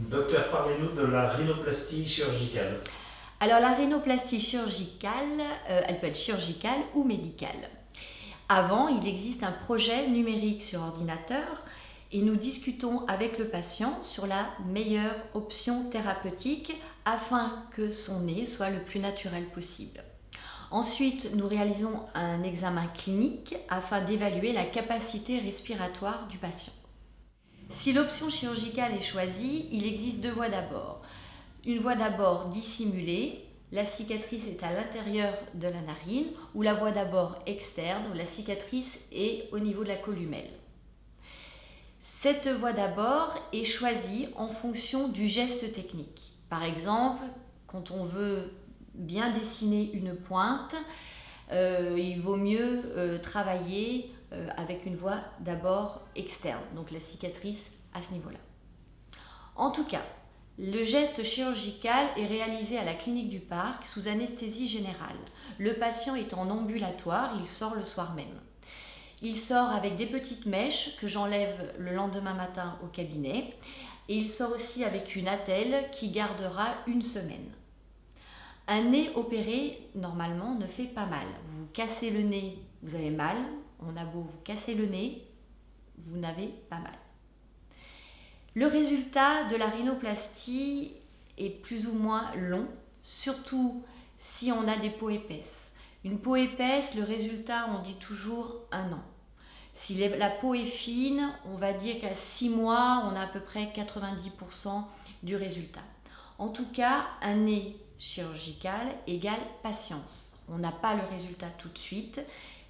Docteur, parlez-nous de la rhinoplastie chirurgicale. Alors la rhinoplastie chirurgicale, elle peut être chirurgicale ou médicale. Avant, il existe un projet numérique sur ordinateur et nous discutons avec le patient sur la meilleure option thérapeutique afin que son nez soit le plus naturel possible. Ensuite, nous réalisons un examen clinique afin d'évaluer la capacité respiratoire du patient. Si l'option chirurgicale est choisie, il existe deux voies d'abord. Une voie d'abord dissimulée, la cicatrice est à l'intérieur de la narine, ou la voie d'abord externe, où la cicatrice est au niveau de la columelle. Cette voie d'abord est choisie en fonction du geste technique. Par exemple, quand on veut bien dessiner une pointe, il vaut mieux travailler avec une voie d'abord externe, donc la cicatrice à ce niveau-là. En tout cas, le geste chirurgical est réalisé à la clinique du Parc sous anesthésie générale. Le patient est en ambulatoire, il sort le soir même. Il sort avec des petites mèches que j'enlève le lendemain matin au cabinet et il sort aussi avec une attelle qui gardera une semaine. Un nez opéré, normalement, ne fait pas mal. Vous cassez le nez, vous avez mal. On a beau vous casser le nez, vous n'avez pas mal. Le résultat de la rhinoplastie est plus ou moins long, surtout si on a des peaux épaisses. Une peau épaisse, le résultat, on dit toujours 1 an. Si la peau est fine, on va dire qu'à 6 mois, on a à peu près 90% du résultat. En tout cas, un nez chirurgical égale patience. On n'a pas le résultat tout de suite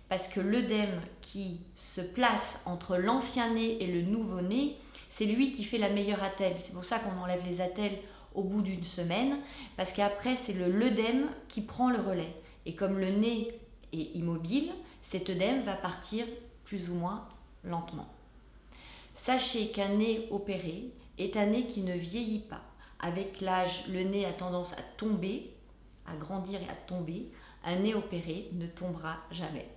parce que l'œdème qui se place entre l'ancien nez et le nouveau nez, c'est lui qui fait la meilleure attelle. C'est pour ça qu'on enlève les attelles au bout d'une semaine, parce qu'après c'est l'œdème qui prend le relais. Et comme le nez est immobile, cet œdème va partir plus ou moins lentement. Sachez qu'un nez opéré est un nez qui ne vieillit pas. Avec l'âge, le nez a tendance à tomber, à grandir et à tomber. Un nez opéré ne tombera jamais.